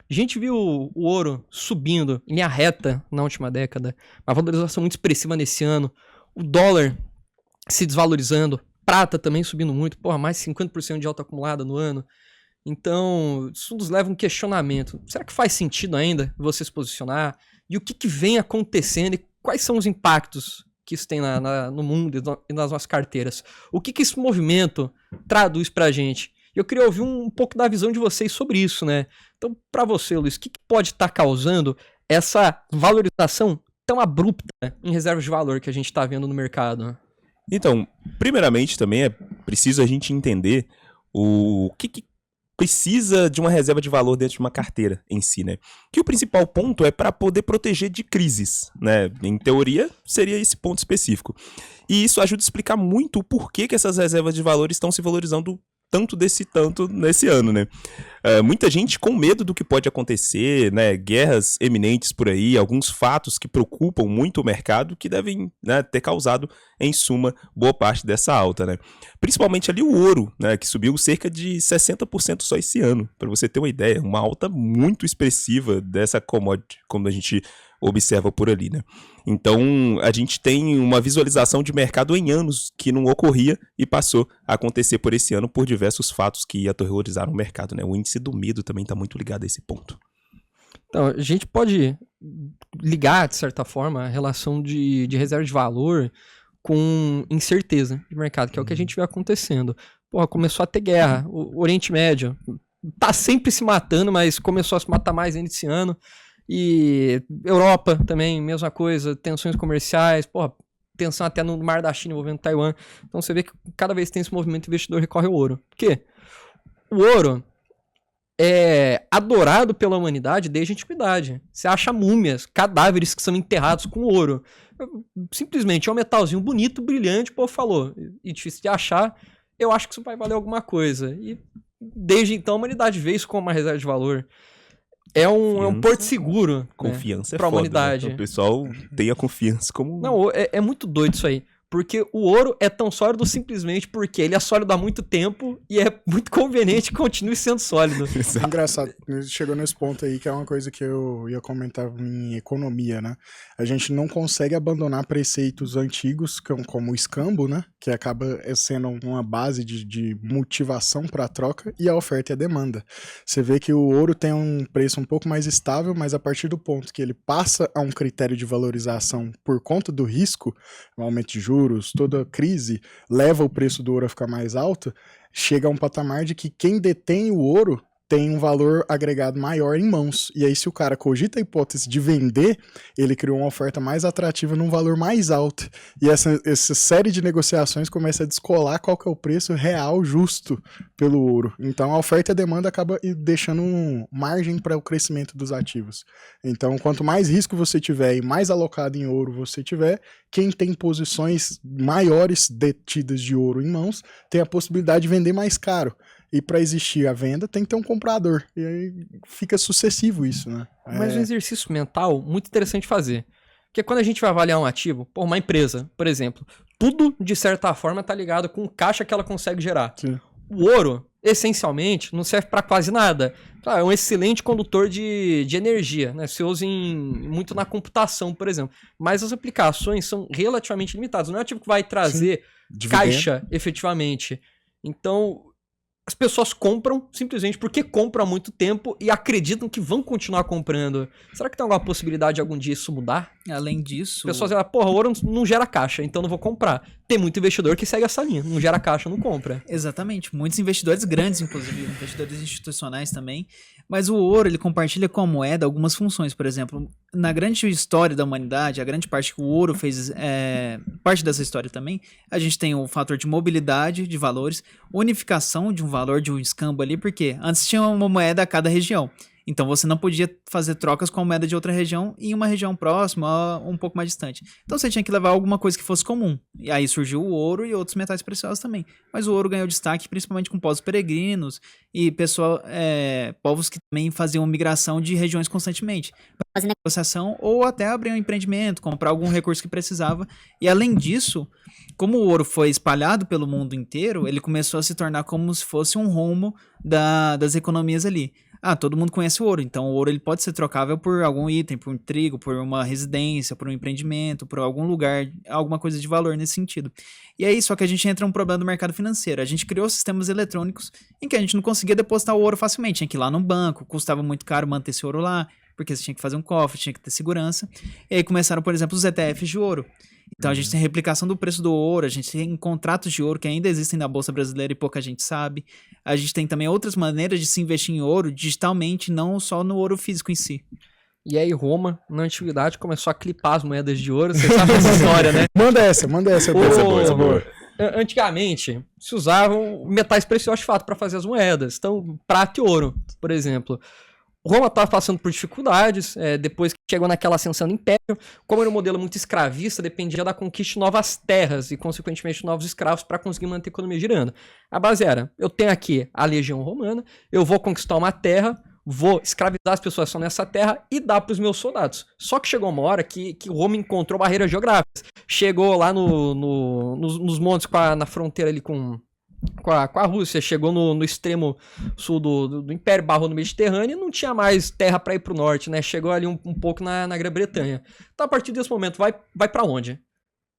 A gente viu o ouro subindo em linha reta na última década, uma valorização muito expressiva nesse ano, o dólar se desvalorizando, prata também subindo muito, porra, mais 50% de alta acumulada no ano. Então, isso nos leva a um questionamento. Será que faz sentido ainda você se posicionar? E o que vem acontecendo e quais são os impactos que isso tem no mundo e nas nossas carteiras? O que esse movimento traduz pra gente? Eu queria ouvir um pouco da visão de vocês sobre isso, né? Então, pra você, Luiz, o que pode estar causando essa valorização tão abrupta, né, em reservas de valor que a gente tá vendo no mercado? Então, primeiramente também é preciso a gente entender o que precisa de uma reserva de valor dentro de uma carteira em si, né? Que o principal ponto é para poder proteger de crises, né? Em teoria, seria esse ponto específico. E isso ajuda a explicar muito o porquê que essas reservas de valor estão se valorizando tanto nesse ano, né? Muita gente com medo do que pode acontecer, né? Guerras eminentes por aí, alguns fatos que preocupam muito o mercado que devem, né, ter causado, em suma, boa parte dessa alta, né? Principalmente ali o ouro, né, que subiu cerca de 60% só esse ano, para você ter uma ideia, uma alta muito expressiva dessa commodity, como a gente observa por ali, né? Então, a gente tem uma visualização de mercado em anos que não ocorria e passou a acontecer por esse ano por diversos fatos que aterrorizaram o mercado, né? O índice do medo também está muito ligado a esse ponto. Então, a gente pode ligar, de certa forma, a relação de reserva de valor com incerteza de mercado, que é o que a gente vê acontecendo. Porra, começou a ter guerra. O Oriente Médio tá sempre se matando, mas começou a se matar mais ainda esse ano. E Europa também, mesma coisa, tensões comerciais, porra, tensão até no Mar da China envolvendo Taiwan. Então você vê que cada vez que tem esse movimento, o investidor recorre ao ouro. Por quê? O ouro é adorado pela humanidade desde a antiguidade. Você acha múmias, cadáveres que são enterrados com ouro. Simplesmente é um metalzinho bonito, brilhante, o povo falou. E difícil de achar, eu acho que isso vai valer alguma coisa. E desde então a humanidade vê isso como uma reserva de valor. É um porto seguro. Confiança, né, pra foda, humanidade. Né? O pessoal tem a confiança como... Não, é muito doido isso aí. Porque o ouro é tão sólido simplesmente porque ele é sólido há muito tempo e é muito conveniente que continue sendo sólido. Engraçado, chegou nesse ponto aí que é uma coisa que eu ia comentar em economia, né? A gente não consegue abandonar preceitos antigos, como o escambo, né? Que acaba sendo uma base de motivação para a troca, e a oferta e a demanda. Você vê que o ouro tem um preço um pouco mais estável, mas a partir do ponto que ele passa a um critério de valorização por conta do risco, o aumento de juros, toda crise leva o preço do ouro a ficar mais alto, chega a um patamar de que quem detém o ouro tem um valor agregado maior em mãos. E aí, se o cara cogita a hipótese de vender, ele criou uma oferta mais atrativa num valor mais alto. E essa série de negociações começa a descolar qual que é o preço real justo pelo ouro. Então, a oferta e a demanda acaba deixando margem para o crescimento dos ativos. Então, quanto mais risco você tiver e mais alocado em ouro você tiver, quem tem posições maiores detidas de ouro em mãos tem a possibilidade de vender mais caro. E para existir a venda tem que ter um comprador. E aí fica sucessivo isso, né? Mas um exercício mental muito interessante de fazer. Porque quando a gente vai avaliar um ativo, uma empresa, por exemplo, tudo de certa forma está ligado com o caixa que ela consegue gerar. Sim. O ouro, essencialmente, não serve para quase nada. É um excelente condutor de energia, né? Se usa muito na computação, por exemplo. Mas as aplicações são relativamente limitadas. Não é um ativo que vai trazer caixa, efetivamente. Então, as pessoas compram simplesmente porque compram há muito tempo e acreditam que vão continuar comprando. Será que tem alguma possibilidade de algum dia isso mudar? Além disso... As pessoas dizem, porra, o ouro não gera caixa, então não vou comprar. Tem muito investidor que segue essa linha, não gera caixa, não compra. Exatamente, muitos investidores grandes, inclusive, investidores institucionais também. Mas o ouro, ele compartilha com a moeda algumas funções. Por exemplo, na grande história da humanidade, a grande parte que o ouro fez, parte dessa história também, a gente tem o fator de mobilidade de valores, unificação de um valor, de um escambo ali, porque antes tinha uma moeda a cada região. Então você não podia fazer trocas com a moeda de outra região em uma região próxima, um pouco mais distante. Então você tinha que levar alguma coisa que fosse comum. E aí surgiu o ouro e outros metais preciosos também. Mas o ouro ganhou destaque principalmente com povos peregrinos e povos que também faziam migração de regiões constantemente. Para fazer negociação ou até abrir um empreendimento, comprar algum recurso que precisava. E além disso, como o ouro foi espalhado pelo mundo inteiro, ele começou a se tornar como se fosse um rumo das economias ali. Todo mundo conhece o ouro, então o ouro ele pode ser trocável por algum item, por um trigo, por uma residência, por um empreendimento, por algum lugar, alguma coisa de valor nesse sentido. E aí, só que a gente entra num problema do mercado financeiro. A gente criou sistemas eletrônicos em que a gente não conseguia depositar o ouro facilmente, tinha que ir lá no banco, custava muito caro manter esse ouro lá, porque você tinha que fazer um cofre, tinha que ter segurança. E aí começaram, por exemplo, os ETFs de ouro. Então a gente tem replicação do preço do ouro, a gente tem contratos de ouro que ainda existem na Bolsa Brasileira e pouca gente sabe. A gente tem também outras maneiras de se investir em ouro digitalmente, não só no ouro físico em si. E aí Roma, na antiguidade, começou a clipar as moedas de ouro. Você sabe essa história, né? Manda essa. Essa é boa, essa é boa. Antigamente, se usavam metais preciosos de fato para fazer as moedas. Então, prata e ouro, por exemplo. Roma estava passando por dificuldades, depois que chegou naquela ascensão do Império. Como era um modelo muito escravista, dependia da conquista de novas terras e, consequentemente, novos escravos para conseguir manter a economia girando. A base era, eu tenho aqui a legião romana, eu vou conquistar uma terra, vou escravizar as pessoas que estão nessa terra e dar para os meus soldados. Só que chegou uma hora que Roma encontrou barreiras geográficas. Chegou lá nos montes, na fronteira ali com a Rússia, chegou no extremo sul do Império, barrou no Mediterrâneo e não tinha mais terra para ir pro norte, né? Chegou ali um pouco na Grã-Bretanha. Então, a partir desse momento, vai para onde?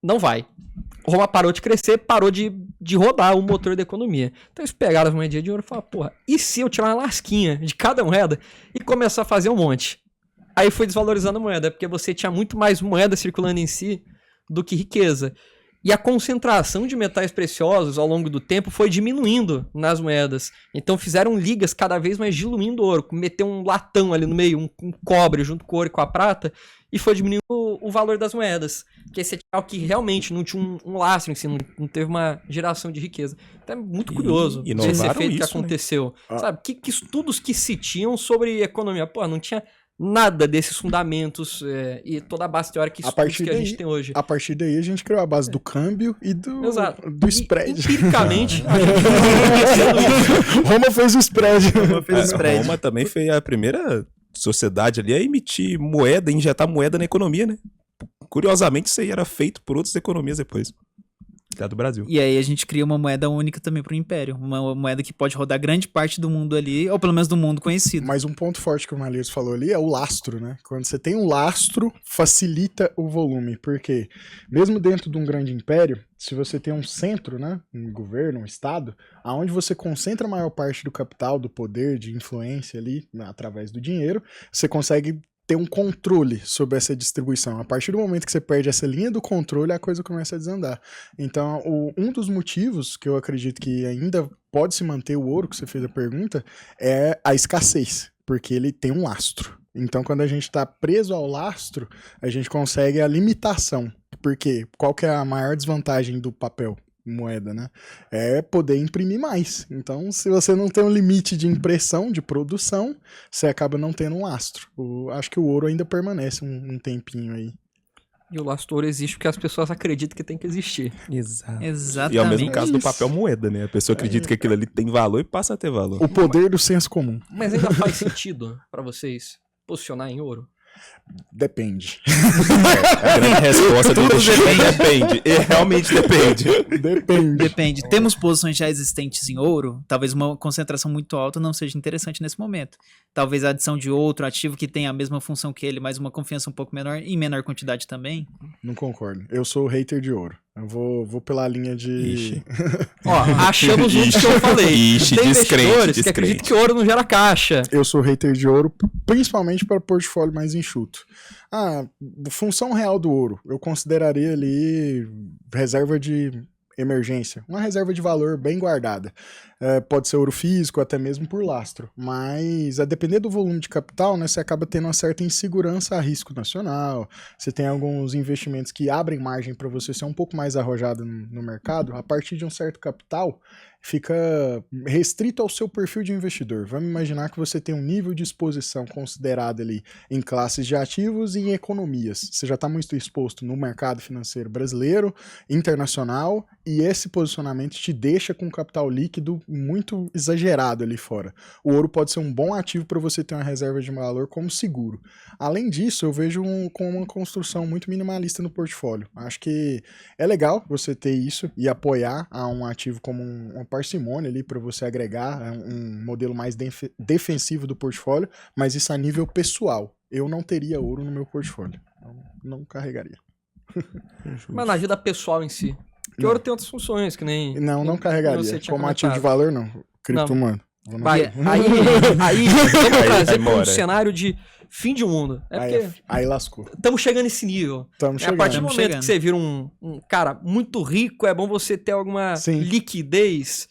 Não vai. Roma parou de crescer, parou de rodar o motor da economia. Então eles pegaram as moedinhas de ouro e falaram, porra, e se eu tirar uma lasquinha de cada moeda e começar a fazer um monte? Aí foi desvalorizando a moeda, porque você tinha muito mais moeda circulando em si do que riqueza. E a concentração de metais preciosos ao longo do tempo foi diminuindo nas moedas. Então fizeram ligas cada vez mais diluindo o ouro. Meteu um latão ali no meio, um cobre junto com o ouro e com a prata, e foi diminuindo o valor das moedas. Que esse é algo que realmente não tinha um lastro em si, não teve uma geração de riqueza. Então é muito curioso esse efeito que aconteceu. Né? Sabe, que estudos que se tinham sobre economia? Pô, não tinha nada desses fundamentos e toda a base teórica que a gente tem hoje. A partir daí a gente criou a base do câmbio e do spread. Empiricamente, a gente Roma fez o spread. Roma também foi a primeira sociedade ali a emitir moeda, injetar moeda na economia, né? Curiosamente, isso aí era feito por outras economias depois. Do Brasil. E aí a gente cria uma moeda única também para o Império. Uma moeda que pode rodar grande parte do mundo ali, ou pelo menos do mundo conhecido. Mas um ponto forte que o Malheiros falou ali é o lastro, né? Quando você tem um lastro, facilita o volume. Porque mesmo dentro de um grande império, se você tem um centro, né? Um governo, um estado, aonde você concentra a maior parte do capital, do poder, de influência ali, através do dinheiro, você consegue ter um controle sobre essa distribuição. A partir do momento que você perde essa linha do controle, a coisa começa a desandar. Então, um dos motivos que eu acredito que ainda pode se manter o ouro, que você fez a pergunta, é a escassez, porque ele tem um lastro. Então, quando a gente está preso ao lastro, a gente consegue a limitação. Porque qual que é a maior desvantagem do papel? Moeda, né? É poder imprimir mais. Então, se você não tem um limite de impressão, de produção, você acaba não tendo um lastro. Acho que o ouro ainda permanece um tempinho aí. E o lastro ouro existe porque as pessoas acreditam que tem que existir. Exato. Exatamente. E é o mesmo caso do papel moeda, né? A pessoa acredita que aquilo ali tem valor e passa a ter valor. O poder do senso comum. Mas ainda faz sentido pra vocês posicionar em ouro? Depende. A grande resposta do depende. E realmente depende. Depende. Temos posições já existentes em ouro, talvez uma concentração muito alta não seja interessante nesse momento. Talvez a adição de outro ativo que tenha a mesma função que ele, mas uma confiança um pouco menor, em menor quantidade também. Não concordo. Eu sou o hater de ouro. Eu vou pela linha de... Ó, achamos um que eu falei. Tem investidores que acreditam que ouro não gera caixa. Eu sou hater de ouro, principalmente para portfólio mais enxuto. Função real do ouro. Eu consideraria ali reserva de emergência. Uma reserva de valor bem guardada. Pode ser ouro físico, até mesmo por lastro. Mas, a depender do volume de capital, né, você acaba tendo uma certa insegurança a risco nacional. Você tem alguns investimentos que abrem margem para você ser um pouco mais arrojado no mercado. A partir de um certo capital, fica restrito ao seu perfil de investidor. Vamos imaginar que você tem um nível de exposição considerado ali em classes de ativos e em economias. Você já está muito exposto no mercado financeiro brasileiro, internacional, e esse posicionamento te deixa com um capital líquido muito exagerado ali fora. O ouro pode ser um bom ativo para você ter uma reserva de valor como seguro. Além disso, eu vejo com uma construção muito minimalista no portfólio. Acho que é legal você ter isso e apoiar a um ativo como uma parcimônia ali para você agregar um modelo mais defensivo do portfólio, mas isso a nível pessoal. Eu não teria ouro no meu portfólio. Não carregaria. Mas na vida pessoal em si. Porque ouro tem outras funções, que nem... Não carregaria. você tinha Como ativo de comentado. valor, não. Cripto, mano. Vai, aí vamos trazer para um mora. cenário de fim de mundo. É porque Aí lascou. estamos chegando nesse nível. Estamos A partir do chegando. momento chegando. que você vira um cara muito rico, é bom você ter alguma Sim. liquidez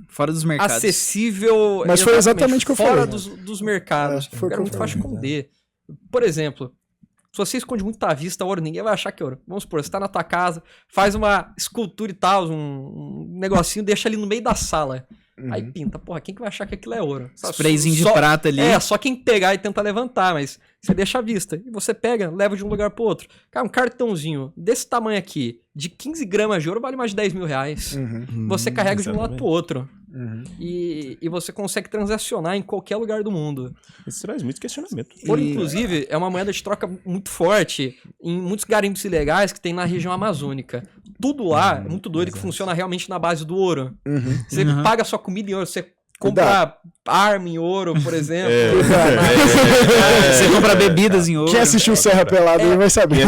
Fora dos mercados. acessível. Mas foi exatamente o que eu fora falei. dos mercados. Foi o que Era eu muito fácil falei. esconder. Por exemplo, se você esconde muito à vista ouro, ninguém vai achar que é ouro. Vamos supor, você tá na tua casa, faz uma escultura e tal, um negocinho, deixa ali no meio da sala. Aí pinta. Porra, quem que vai achar que aquilo é ouro? Sprayzinho de Só- prata ali. Só quem pegar e tentar levantar, mas você deixa à vista. E você pega, leva de um lugar pro outro. Cara, um cartãozinho desse tamanho aqui, de 15 gramas de ouro, vale mais de 10 mil reais. Você carrega de um lado pro outro. E você consegue transacionar em qualquer lugar do mundo. Isso traz muito questionamento. Ouro, inclusive, é uma moeda de troca muito forte em muitos garimpos ilegais que tem na região amazônica. Tudo lá é muito doido que funciona realmente na base do ouro. Você paga sua comida em ouro, você compra arma em ouro, por exemplo. Você compra bebidas em ouro. Quem assistiu Serra Pelada aí vai saber.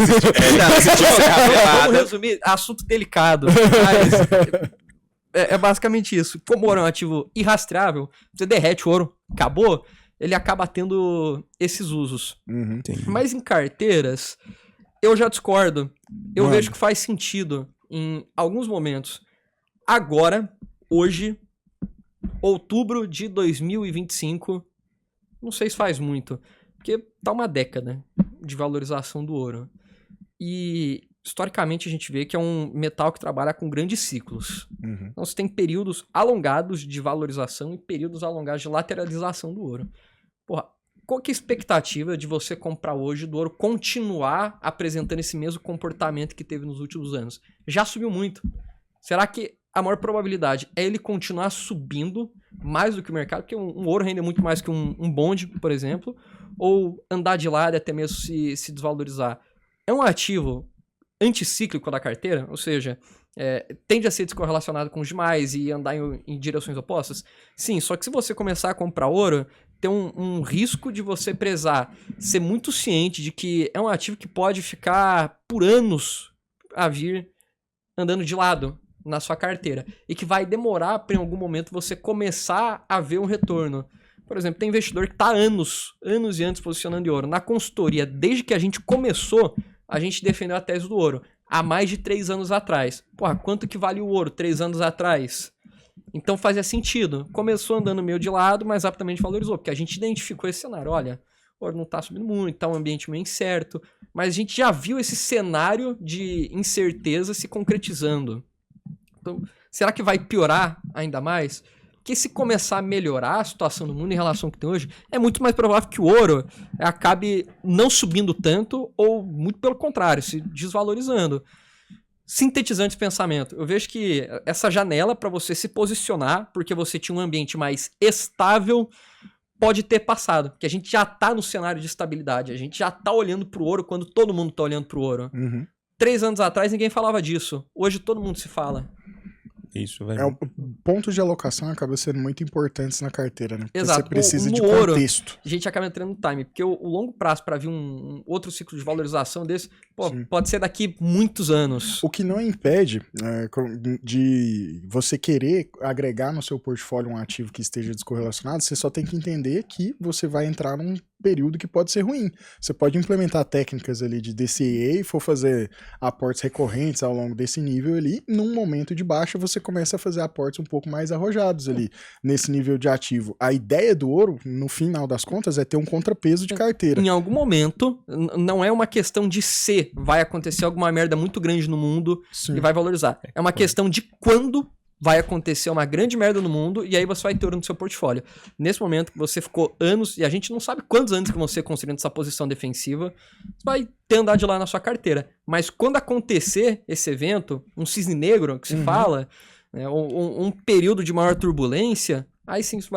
Vamos resumir, assunto delicado. Mas é basicamente isso. Como o ouro é um ativo irrastreável, você derrete o ouro, acabou, ele acaba tendo esses usos. Mas em carteiras, eu já discordo. Eu Mano. vejo que faz sentido em alguns momentos. Agora, hoje, outubro de 2025, não sei se faz muito, porque tá uma década de valorização do ouro. E historicamente a gente vê que é um metal que trabalha com grandes ciclos. Então você tem períodos alongados de valorização e períodos alongados de lateralização do ouro. Porra, qual que é a expectativa de você comprar hoje do ouro continuar apresentando esse mesmo comportamento que teve nos últimos anos? Já subiu muito. Será que a maior probabilidade é ele continuar subindo mais do que o mercado? Porque um ouro rende muito mais que um bonde, por exemplo, ou andar de lado e até mesmo se desvalorizar. É um ativo anticíclico da carteira, ou seja, tende a ser descorrelacionado com os demais e andar em direções opostas? Sim, só que se você começar a comprar ouro, tem um risco de você prezar, ser muito ciente de que é um ativo que pode ficar por anos a vir andando de lado na sua carteira e que vai demorar para em algum momento você começar a ver um retorno. Por exemplo, tem investidor que está anos e anos posicionando em ouro. Na consultoria, desde que a gente começou, a gente defendeu a tese do ouro há mais de 3 anos atrás. Porra, quanto que vale o ouro 3 anos atrás? Então fazia sentido. Começou andando meio de lado, mas rapidamente valorizou, porque a gente identificou esse cenário. Olha, o ouro não está subindo muito, está um ambiente meio incerto, mas a gente já viu esse cenário de incerteza se concretizando. Então, será que vai piorar ainda mais? Porque se começar a melhorar a situação do mundo em relação ao que tem hoje, é muito mais provável que o ouro acabe não subindo tanto ou, muito pelo contrário, se desvalorizando. Sintetizando esse pensamento, eu vejo que essa janela para você se posicionar, porque você tinha um ambiente mais estável, pode ter passado. Porque a gente já tá no cenário de estabilidade, a gente já tá olhando pro ouro quando todo mundo tá olhando pro ouro. 3 anos atrás ninguém falava disso, hoje todo mundo se fala. Isso, vai. O ponto de alocação acaba sendo muito importante na carteira, né? Porque Exato. você precisa No de ouro, contexto. A gente acaba entrando no time, porque o longo prazo para vir um outro ciclo de valorização desse, Sim. pode ser daqui muitos anos. O que não impede de você querer agregar no seu portfólio um ativo que esteja descorrelacionado, você só tem que entender que você vai entrar num período que pode ser ruim. Você pode implementar técnicas ali de DCA e for fazer aportes recorrentes ao longo desse nível ali, num momento de baixa você começa a fazer aportes um pouco mais arrojados ali, nesse nível de ativo. A ideia do ouro, no final das contas, é ter um contrapeso de carteira. Em algum momento, não é uma questão de se vai acontecer alguma merda muito grande no mundo Sim. e vai valorizar. É uma questão de quando vai acontecer uma grande merda no mundo e aí você vai ter ouro no seu portfólio. Nesse momento que você ficou anos, e a gente não sabe quantos anos que você construindo essa posição defensiva, você vai ter andado de lá na sua carteira. Mas quando acontecer esse evento, um cisne negro que se fala, né, um período de maior turbulência, aí sim isso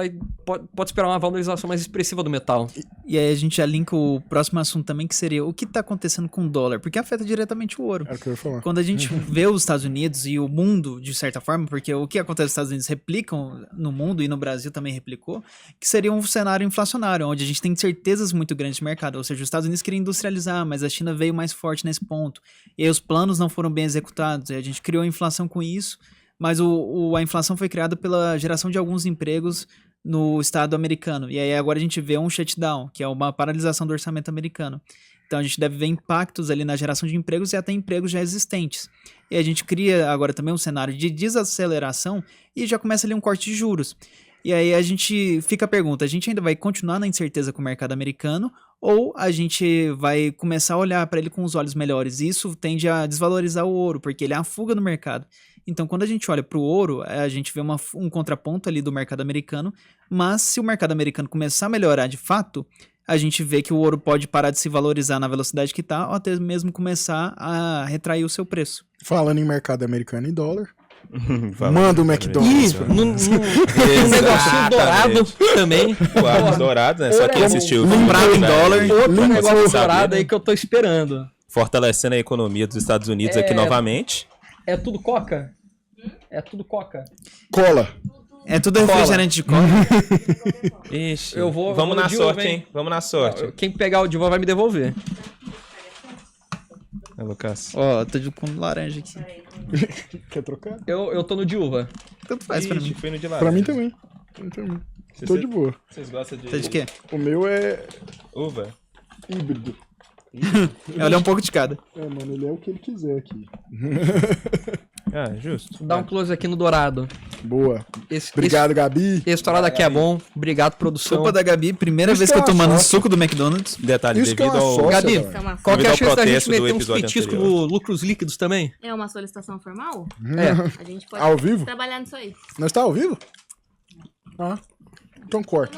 pode esperar uma valorização mais expressiva do metal. E aí a gente já linka o próximo assunto também, que seria o que tá acontecendo com o dólar, porque afeta diretamente o ouro. É o que eu ia falar. Quando a gente vê os Estados Unidos e o mundo, de certa forma, porque o que acontece nos Estados Unidos replicam no mundo e no Brasil também replicou, que seria um cenário inflacionário, onde a gente tem certezas muito grandes de mercado, ou seja, os Estados Unidos queriam industrializar, mas a China veio mais forte nesse ponto, e aí os planos não foram bem executados, e a gente criou inflação com isso, mas a inflação foi criada pela geração de alguns empregos no estado americano. E aí agora a gente vê um shutdown, que é uma paralisação do orçamento americano. Então a gente deve ver impactos ali na geração de empregos e até empregos já existentes. E a gente cria agora também um cenário de desaceleração e já começa ali um corte de juros. E aí a gente fica a pergunta, a gente ainda vai continuar na incerteza com o mercado americano ou a gente vai começar a olhar para ele com os olhos melhores? E isso tende a desvalorizar o ouro, porque ele é a fuga no mercado. Então, quando a gente olha para o ouro, a gente vê um contraponto ali do mercado americano, mas se o mercado americano começar a melhorar de fato, a gente vê que o ouro pode parar de se valorizar na velocidade que está, ou até mesmo começar a retrair o seu preço. Falando em mercado americano e dólar, manda o McDonald's. E no negocinho dourado também. O Arcos Dourado, né? Só quem assistiu. Comprado em dólar. Outro negócio saber, dourado né? aí que eu tô esperando. Fortalecendo a economia dos Estados Unidos aqui novamente. É tudo coca? É tudo coca. Cola. É tudo refrigerante de cola. Ixi, Eu vou vamos no na Dilma, sorte, hein? hein? Vamos na sorte. Quem pegar o Dilma vai me devolver. É, Lucas. Ó, tô com laranja aqui. Quer trocar? Eu tô no de uva. Tanto faz pra mim. Foi no de lá. Pra mim também. Tô de boa. Vocês gostam de Tá de quê? O meu é uva? híbrido. Olha um pouco de cada. É, mano, ele é o que ele quiser aqui. Ah, justo. Dá um close aqui no dourado. Boa. Esse Obrigado, Gabi. Esse dourado aqui é bom. Obrigado, produção. Sopa da Gabi, primeira Isso vez que que é eu tô uma tomando sócia. suco do McDonald's. Detalhe, Isso que é devido uma ao... sócia, Gabi, velho. Isso é uma, qual que é a Devido ao chance da gente protesto do meter uns episódio petiscos anterior. no lucros líquidos também? é uma solicitação formal? É. A gente pode Ao vivo? trabalhar nisso aí. Nós tá ao vivo? Ah. Então corta.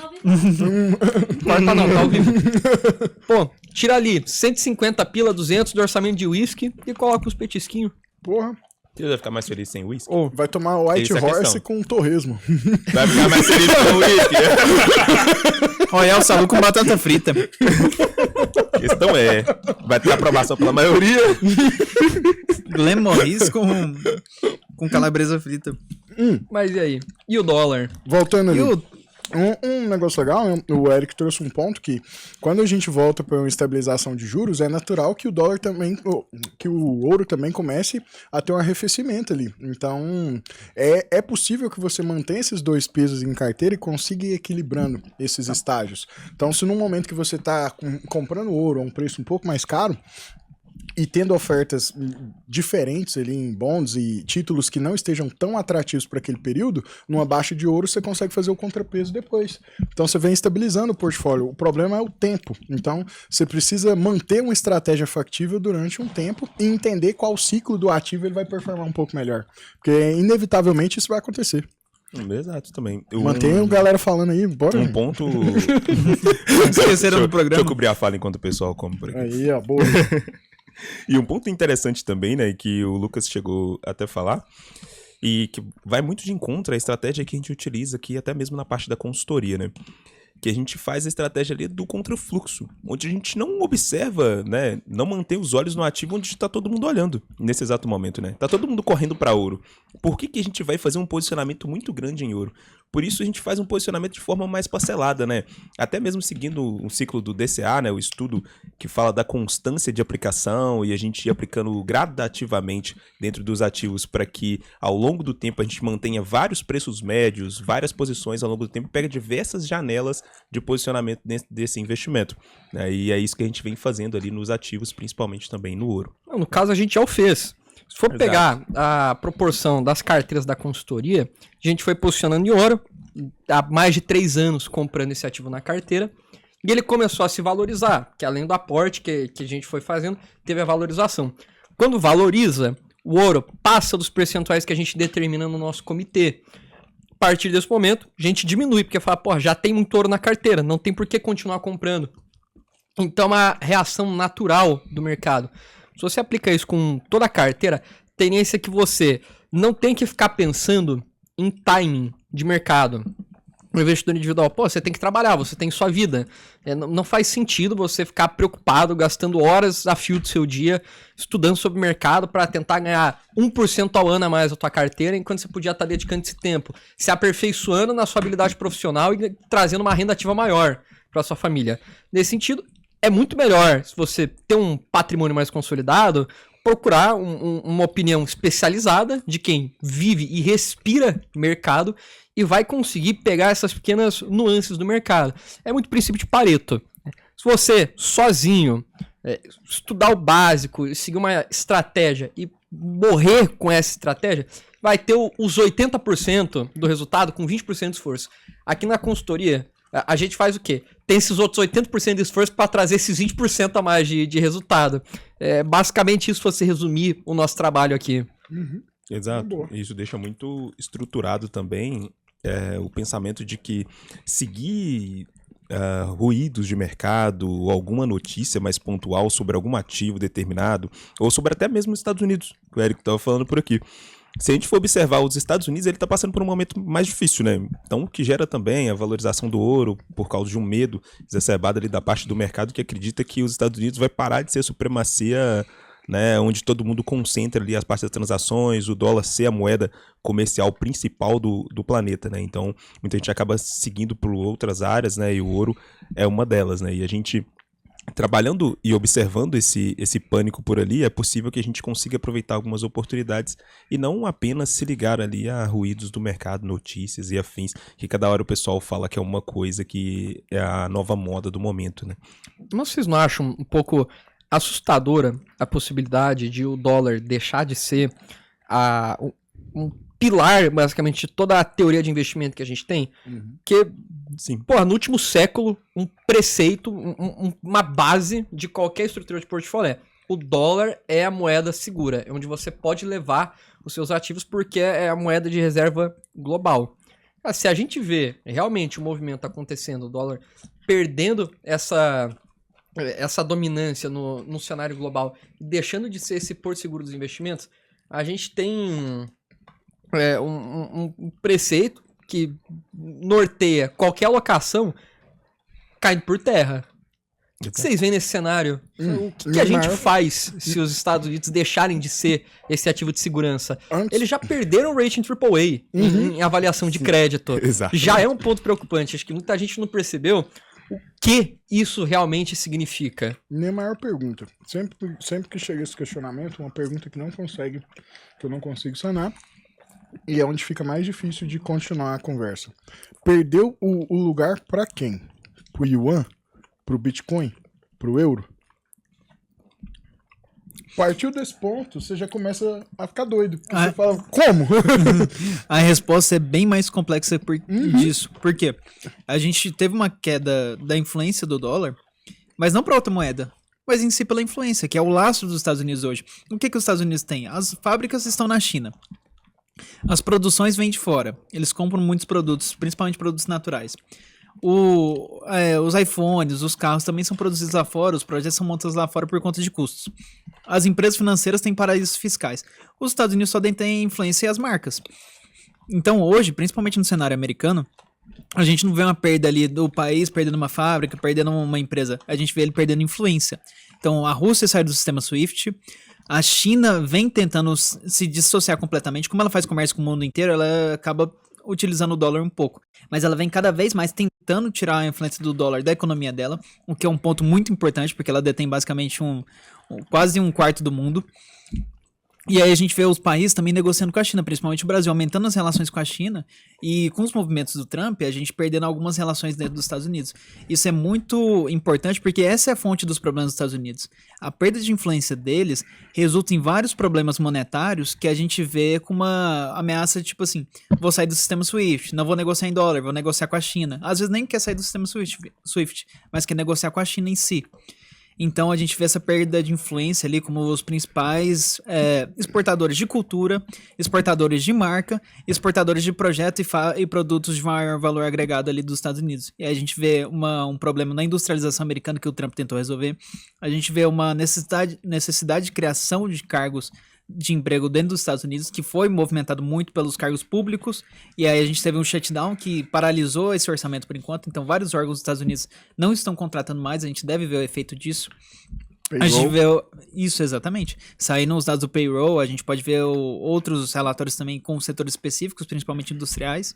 Corta não, tá ao vivo. Pô, tira ali 150 pila, 200 do orçamento de uísque e coloca os petisquinhos. Porra. Você vai ficar mais feliz sem whisky? Ô, Vai tomar White Essa é a Horse questão. com torresmo. Vai ficar mais feliz sem whisky? Royal Salu com batata frita. A questão é, vai ter aprovação pela maioria. Glen Morris com calabresa frita. mas e aí? E o dólar? Voltando ali. E o Um negócio legal, o Eric trouxe um ponto que quando a gente volta para uma estabilização de juros, é natural que o dólar também, que o ouro também comece a ter um arrefecimento ali. Então, é possível que você mantenha esses dois pesos em carteira e consiga ir equilibrando esses estágios. Então, se no momento que você está comprando ouro a um preço um pouco mais caro, e tendo ofertas diferentes ali em bonds e títulos que não estejam tão atrativos para aquele período, numa baixa de ouro você consegue fazer o contrapeso depois. Então você vem estabilizando o portfólio. O problema é o tempo. Então você precisa manter uma estratégia factível durante um tempo e entender qual ciclo do ativo ele vai performar um pouco melhor. Porque inevitavelmente isso vai acontecer. Exato, também. Mantenha a galera falando aí, bora. Um ponto... esqueceram do programa. Deixa eu cobrir a fala enquanto o pessoal come por aqui. Aí, ó, boa. E um ponto interessante também, né, que o Lucas chegou até a falar, e que vai muito de encontro à estratégia que a gente utiliza aqui, até mesmo na parte da consultoria, né? Que a gente faz a estratégia ali do contrafluxo, onde a gente não observa, né, não mantém os olhos no ativo onde está todo mundo olhando nesse exato momento, né? Tá todo mundo correndo para ouro. Por que a gente vai fazer um posicionamento muito grande em ouro? Por isso a gente faz um posicionamento de forma mais parcelada, né? Até mesmo seguindo um ciclo do DCA, né, o estudo que fala da constância de aplicação e a gente ir aplicando gradativamente dentro dos ativos para que ao longo do tempo a gente mantenha vários preços médios, várias posições ao longo do tempo e pega diversas janelas de posicionamento desse investimento. E é isso que a gente vem fazendo ali nos ativos, principalmente também no ouro. No caso, a gente já o fez. Se for Exato. pegar a proporção das carteiras da consultoria, a gente foi posicionando em ouro, há mais de 3 anos comprando esse ativo na carteira, e ele começou a se valorizar, que além do aporte que a gente foi fazendo, teve a valorização. Quando valoriza, o ouro passa dos percentuais que a gente determina no nosso comitê. A partir desse momento, a gente diminui, porque fala, pô, já tem muito ouro na carteira, não tem por que continuar comprando. Então é uma reação natural do mercado. Se você aplica isso com toda a carteira, a tendência é que você não tem que ficar pensando em timing de mercado. O investidor individual, pô, você tem que trabalhar, você tem sua vida. Não faz sentido você ficar preocupado, gastando horas a fio do seu dia, estudando sobre o mercado para tentar ganhar 1% ao ano a mais da tua carteira, enquanto você podia estar dedicando esse tempo, se aperfeiçoando na sua habilidade profissional e trazendo uma renda ativa maior para sua família. Nesse sentido, é muito melhor, se você tem um patrimônio mais consolidado, procurar uma opinião especializada de quem vive e respira mercado e vai conseguir pegar essas pequenas nuances do mercado. É muito princípio de Pareto. Se você, sozinho, estudar o básico, seguir uma estratégia e morrer com essa estratégia, vai ter os 80% do resultado com 20% de esforço. Aqui na consultoria, a gente faz o quê? Tem esses outros 80% de esforço para trazer esses 20% a mais de resultado. Basicamente isso, se você resumir o nosso trabalho aqui. Exato. Boa. Isso deixa muito estruturado também o pensamento de que seguir ruídos de mercado, ou alguma notícia mais pontual sobre algum ativo determinado, ou sobre até mesmo os Estados Unidos, que o Érico estava falando por aqui. Se a gente for observar os Estados Unidos, ele está passando por um momento mais difícil, né? Então, o que gera também a valorização do ouro por causa de um medo exacerbado ali da parte do mercado que acredita que os Estados Unidos vai parar de ser a supremacia, né, onde todo mundo concentra ali as partes das transações, o dólar ser a moeda comercial principal do planeta, né? Então, muita gente acaba seguindo por outras áreas, né? E o ouro é uma delas, né? E a gente, trabalhando e observando esse pânico por ali, é possível que a gente consiga aproveitar algumas oportunidades e não apenas se ligar ali a ruídos do mercado, notícias e afins, que cada hora o pessoal fala que é uma coisa que é a nova moda do momento, né? Mas vocês não acham um pouco assustadora a possibilidade de o dólar deixar de ser um pilar, basicamente, de toda a teoria de investimento que a gente tem? Porque, Sim. porra, no último século, um preceito, uma base de qualquer estrutura de portfólio o dólar é a moeda segura, é onde você pode levar os seus ativos porque é a moeda de reserva global. Se a gente vê realmente o movimento acontecendo, o dólar perdendo essa dominância no cenário global, deixando de ser esse porto seguro dos investimentos, a gente tem um preceito que norteia qualquer alocação caindo por terra. O que vocês veem nesse cenário? O que a gente faz se os Estados Unidos deixarem de ser esse ativo de segurança? Eles já perderam o rating AAA em avaliação de crédito. Exato. Já é um ponto preocupante. Acho que muita gente não percebeu o que isso realmente significa. Minha maior pergunta. Sempre que chega esse questionamento, uma pergunta que eu não consigo sanar, e é onde fica mais difícil de continuar a conversa. Perdeu o lugar pra quem? Pro Yuan? Pro Bitcoin? Pro euro? Partiu desse ponto, você já começa a ficar doido. Porque você fala, como? A resposta é bem mais complexa disso. Por quê? A gente teve uma queda da influência do dólar, mas não para outra moeda, mas em si pela influência, que é o lastro dos Estados Unidos hoje. O que os Estados Unidos têm? As fábricas estão na China. As produções vêm de fora. Eles compram muitos produtos, principalmente produtos naturais. Os iPhones, os carros também são produzidos lá fora, os projetos são montados lá fora por conta de custos. As empresas financeiras têm paraísos fiscais. Os Estados Unidos só detêm influência e as marcas. Então hoje, principalmente no cenário americano, a gente não vê uma perda ali do país perdendo uma fábrica, perdendo uma empresa. A gente vê ele perdendo influência. Então a Rússia sai do sistema SWIFT, a China vem tentando se dissociar completamente. Como ela faz comércio com o mundo inteiro, ela acaba utilizando o dólar um pouco. Mas ela vem cada vez mais tentando tirar a influência do dólar da economia dela, o que é um ponto muito importante, porque ela detém basicamente quase um quarto do mundo. E aí a gente vê os países também negociando com a China, principalmente o Brasil, aumentando as relações com a China, e com os movimentos do Trump, a gente perdendo algumas relações dentro dos Estados Unidos. Isso é muito importante porque essa é a fonte dos problemas dos Estados Unidos. A perda de influência deles resulta em vários problemas monetários que a gente vê com uma ameaça tipo assim, vou sair do sistema SWIFT, não vou negociar em dólar, vou negociar com a China. Às vezes nem quer sair do sistema SWIFT, mas quer negociar com a China em si. Então a gente vê essa perda de influência ali como os principais exportadores de cultura, exportadores de marca, exportadores de projeto e produtos de maior valor agregado ali dos Estados Unidos. E aí a gente vê um problema na industrialização americana que o Trump tentou resolver. A gente vê uma necessidade de criação de cargos de emprego dentro dos Estados Unidos, que foi movimentado muito pelos cargos públicos, e aí a gente teve um shutdown que paralisou esse orçamento por enquanto, então vários órgãos dos Estados Unidos não estão contratando mais, a gente deve ver o efeito disso. A gente vê isso exatamente. Saindo os dados do payroll, a gente pode ver outros relatórios também com setores específicos, principalmente industriais.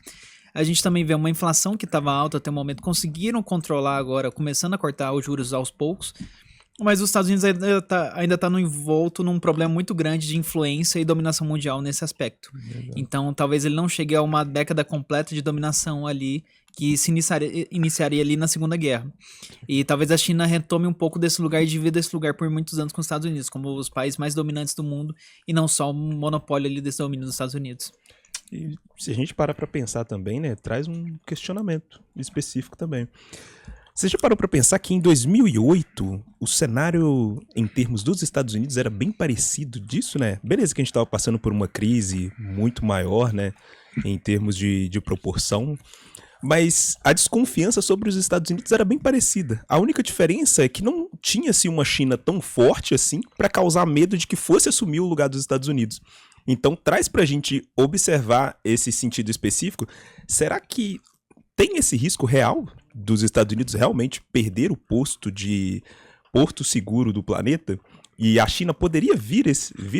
A gente também vê uma inflação que estava alta até o momento, conseguiram controlar agora, começando a cortar os juros aos poucos. Mas os Estados Unidos ainda tá envolto num problema muito grande de influência e dominação mundial nesse aspecto. Então, talvez ele não chegue a uma década completa de dominação ali, que se iniciaria ali na Segunda Guerra. E talvez a China retome um pouco desse lugar e divida esse lugar por muitos anos com os Estados Unidos, como os países mais dominantes do mundo, e não só o monopólio ali desse domínio dos Estados Unidos. E se a gente parar pra pensar também, né, traz um questionamento específico também. Você já parou pra pensar que em 2008 o cenário em termos dos Estados Unidos era bem parecido disso, né? Beleza que a gente tava passando por uma crise muito maior, né, em termos de proporção, mas a desconfiança sobre os Estados Unidos era bem parecida. A única diferença é que não tinha-se uma China tão forte assim pra causar medo de que fosse assumir o lugar dos Estados Unidos. Então traz pra gente observar esse sentido específico. Será que tem esse risco real dos Estados Unidos realmente perder o posto de porto seguro do planeta? E a China poderia vir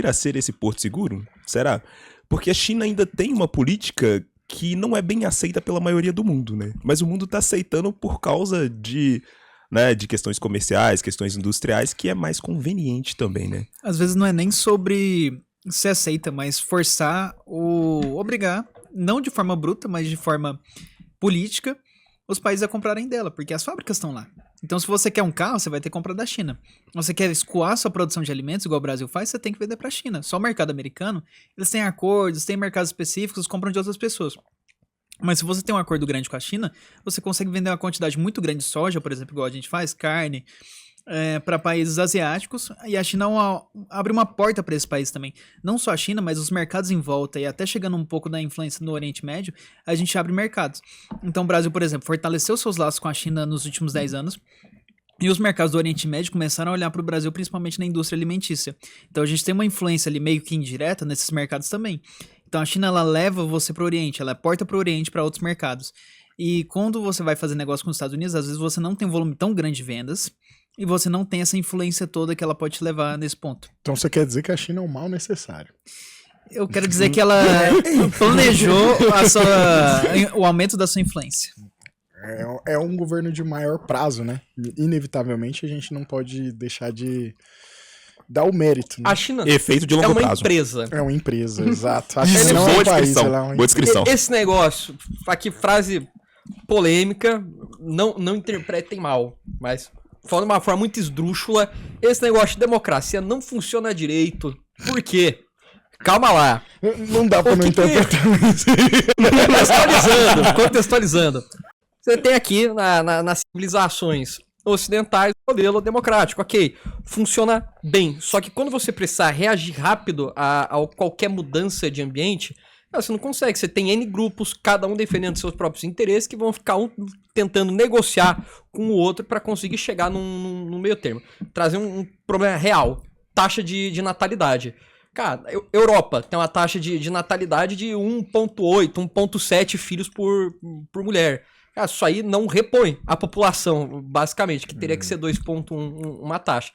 a ser esse porto seguro? Será? Porque a China ainda tem uma política que não é bem aceita pela maioria do mundo, né? Mas o mundo está aceitando por causa de questões comerciais, questões industriais, que é mais conveniente também, né? Às vezes não é nem sobre se aceita, mas forçar ou obrigar, não de forma bruta, mas de forma política, os países a comprarem dela, porque as fábricas estão lá. Então, se você quer um carro, você vai ter que comprar da China. Você quer escoar sua produção de alimentos, igual o Brasil faz, você tem que vender para a China. Só o mercado americano, eles têm acordos, têm mercados específicos, compram de outras pessoas. Mas se você tem um acordo grande com a China, você consegue vender uma quantidade muito grande de soja, por exemplo, igual a gente faz, carne, para países asiáticos, e a China abre uma porta para esse país também. Não só a China, mas os mercados em volta, e até chegando um pouco da influência no Oriente Médio, a gente abre mercados. Então o Brasil, por exemplo, fortaleceu seus laços com a China nos últimos 10 anos, e os mercados do Oriente Médio começaram a olhar para o Brasil, principalmente na indústria alimentícia. Então a gente tem uma influência ali meio que indireta nesses mercados também. Então a China, ela leva você para o Oriente, ela porta para o Oriente para outros mercados. E quando você vai fazer negócio com os Estados Unidos, às vezes você não tem um volume tão grande de vendas, e você não tem essa influência toda que ela pode te levar nesse ponto. Então você quer dizer que a China é um mal necessário. Eu quero dizer que ela planejou o aumento da sua influência. É um governo de maior prazo, né? Inevitavelmente a gente não pode deixar de dar o mérito. Né? A China Efeito de é longo uma prazo. empresa. É uma empresa, exato. A Isso, China não é boa um país, descrição, ela é uma boa empresa. descrição. Esse negócio, aqui frase polêmica, não interpretem mal, mas falando de uma forma muito esdrúxula, esse negócio de democracia não funciona direito. Por quê? Calma lá. Não dá pra não interpretar isso. Contextualizando. Você tem aqui nas civilizações ocidentais o modelo democrático, ok, funciona bem. Só que quando você precisar reagir rápido a qualquer mudança de ambiente, você não consegue. Você tem N grupos, cada um defendendo seus próprios interesses, que vão ficar tentando negociar com o outro para conseguir chegar num meio termo. Trazer um problema real. Taxa de natalidade. Cara, Europa tem uma taxa de natalidade de 1,8, 1,7 filhos por mulher. Cara, isso aí não repõe a população, basicamente, que teria que ser 2,1 uma taxa.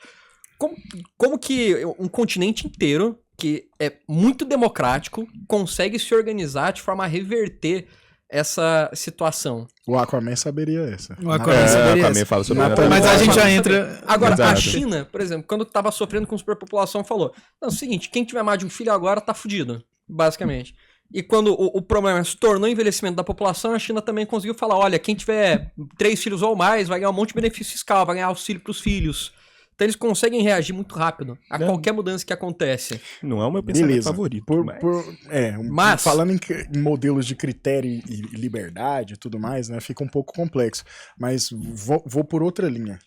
Como que um continente inteiro, que é muito democrático, consegue se organizar de forma a reverter essa situação? O Aquaman saberia essa. O Aquaman saberia Aquaman essa. fala sobre Mas a gente já entra... Agora, a Exato. China, por exemplo, quando tava sofrendo com superpopulação, falou: não, é o seguinte, quem tiver mais de um filho agora tá fudido, basicamente. E quando o problema se tornou o envelhecimento da população, a China também conseguiu falar: olha, quem tiver 3 filhos ou mais vai ganhar um monte de benefício fiscal, vai ganhar auxílio pros filhos. Então eles conseguem reagir muito rápido a qualquer mudança que acontece. Não é o meu pensamento Beleza. favorito. Mas falando em modelos de critério e liberdade e tudo mais, né, fica um pouco complexo. Mas vou por outra linha.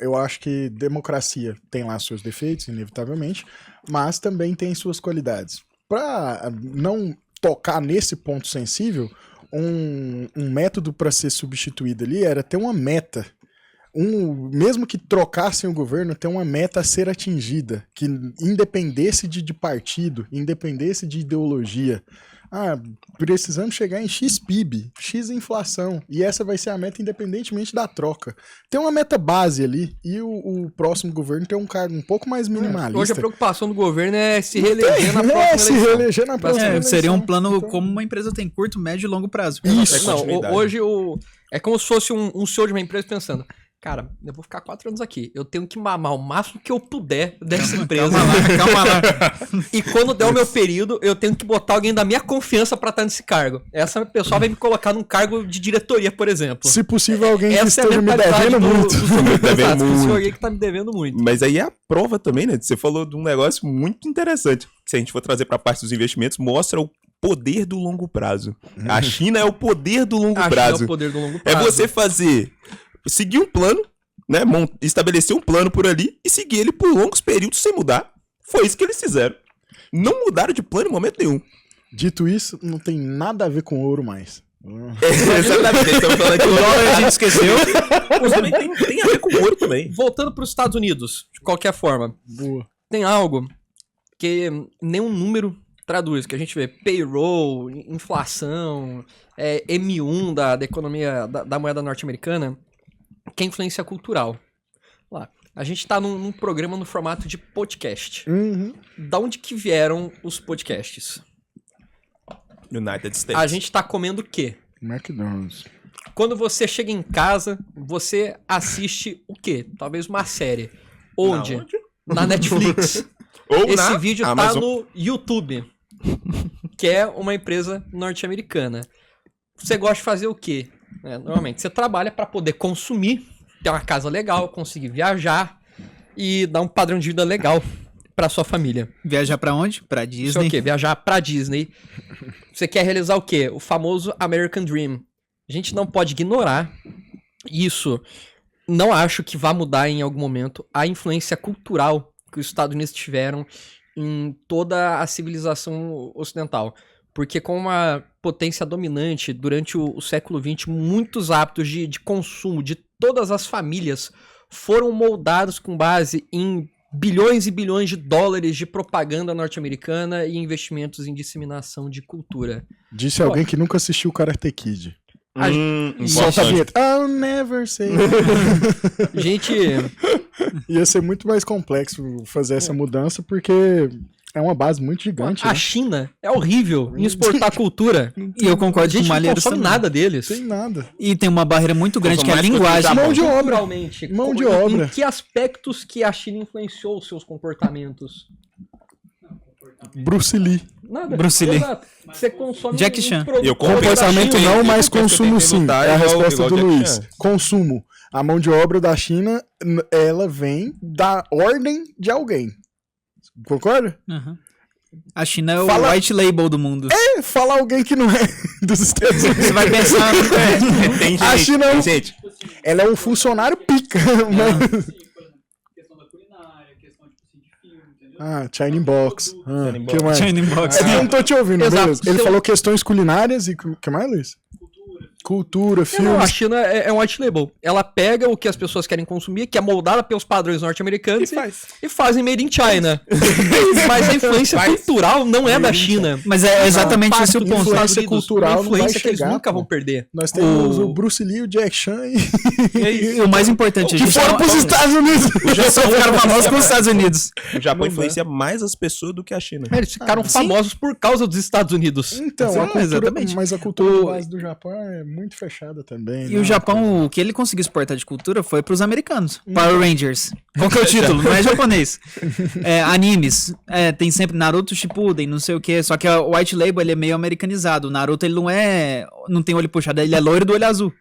Eu acho que democracia tem lá seus defeitos, inevitavelmente, mas também tem suas qualidades. Para não tocar nesse ponto sensível, um método para ser substituído ali era ter uma meta. mesmo que trocassem o governo, tem uma meta a ser atingida, que independesse de partido, independesse de ideologia. Precisamos chegar em X PIB, X inflação, e essa vai ser a meta independentemente da troca. Tem uma meta base ali, e o próximo governo tem um cargo um pouco mais minimalista. Hoje a preocupação do governo é se reeleger na próxima se eleição. reeleger na próxima eleição. Seria um plano Então, como uma empresa tem curto, médio e longo prazo. Isso. Não, continuidade. hoje é como se fosse um CEO de uma empresa pensando, cara, eu vou ficar 4 anos aqui, eu tenho que mamar o máximo que eu puder dessa empresa. Calma lá. E quando der o meu período, eu tenho que botar alguém da minha confiança pra estar nesse cargo. Essa pessoa vai me colocar num cargo de diretoria, por exemplo. Se possível, alguém que Essa é a esteja me mentalidade devendo muito. Devendo Exato, se muito. for alguém que tá me devendo muito. Mas aí é a prova também, né? Você falou de um negócio muito interessante. Que se a gente for trazer pra parte dos investimentos, mostra o poder do longo prazo. A China é o poder do longo Acho prazo. que é o poder do longo É prazo. você seguir um plano, né? Estabelecer um plano por ali e seguir ele por longos períodos sem mudar. Foi isso que eles fizeram. Não mudaram de plano em momento nenhum. Dito isso, não tem nada a ver com ouro mais. Exatamente. Estamos falando de O dólar a gente esqueceu. Mas também tem a ver com ouro também. Voltando para os Estados Unidos, de qualquer forma, Boa. tem algo que nenhum número traduz, que a gente vê payroll, inflação, M1 da economia da moeda norte-americana, que é influência cultural. Lá, a gente está num programa no formato de podcast. Uhum. Da onde que vieram os podcasts? United States. A gente tá comendo o quê? McDonald's. Quando você chega em casa, você assiste o quê? Talvez uma série. Onde? Na Netflix. Ou Esse na vídeo Amazon. tá no YouTube, que é uma empresa norte-americana. Você gosta de fazer o quê? Normalmente, você trabalha para poder consumir, ter uma casa legal, conseguir viajar e dar um padrão de vida legal para sua família. Viajar pra onde? Pra Isso é Disney. o quê? Viajar pra Disney. Você quer realizar o quê? O famoso American Dream. A gente não pode ignorar isso. Não acho que vá mudar em algum momento a influência cultural que os Estados Unidos tiveram em toda a civilização ocidental. Porque com uma potência dominante durante o século XX, muitos hábitos de consumo de todas as famílias foram moldados com base em bilhões e bilhões de dólares de propaganda norte-americana e investimentos em disseminação de cultura. Disse alguém que nunca assistiu Karate Kid. Solta a Importante. vinheta. I'll never say. Gente, Ia ser muito mais complexo fazer essa mudança, porque é uma base muito gigante. a Né? China é horrível em exportar cultura. E eu A concordo com gente o não Malheiros consome também. nada deles. Sem nada. E tem uma barreira muito grande que é a mais linguagem. coisa Mão de obra. Culturalmente, Mão de em obra. que aspectos que a China influenciou os seus comportamentos? Bruce Lee. Nada. Bruce Lee. Exato. Você consome Jackie Chan. produto Eu compro Comportamento da China, não, eu mas penso que consumo tem que sim. lutar É a igual- resposta igual do Jackie Luiz. Chan. Consumo. A mão de obra da China, ela vem da ordem de alguém. Concorda? Uhum. A China é o Fala- white label do mundo. Fala alguém que não é dos Estados Unidos. Você vai pensar... Tem A gente, China é um- tem gente. Ela é um funcionário pica. Mas... Questão da culinária, questão tipo assim, de filme, entendeu? Shining Box. Shining Que Box. mais? Shining Box. É que eu não tô te ouvindo, Exato. beleza? Ele Seu- falou questões culinárias e o que mais, Luiz? Cultura, Não, a filmes. China é um white label. Ela pega o que as pessoas querem consumir, que é moldada pelos padrões norte-americanos e fazem made in China. Mas a influência cultural não é da China. Mas é exatamente Impacto esse o dos ponto. Estados Influência Unidos, cultural uma não vai influência que eles chegar, nunca pô. vão perder. Nós temos o Bruce Lee, o Jack Chan E o mais importante, a que gente foram pros Estados Unidos. já só ficaram famosos com os Estados Unidos. O Japão Não influencia mais as pessoas do que a China. Eles ficaram famosos por causa dos Estados Unidos. Então, Sim, a cultura, exatamente. mas a cultura de base do Japão é muito fechada também. E né? o Japão, o que ele conseguiu exportar de cultura foi pros americanos. Power Rangers. Qual que é o título? Não é japonês. Animes. Tem sempre Naruto Shippuden, não sei o que. Só que o White Label, ele é meio americanizado. O Naruto, ele não tem olho puxado, ele é loiro do olho azul.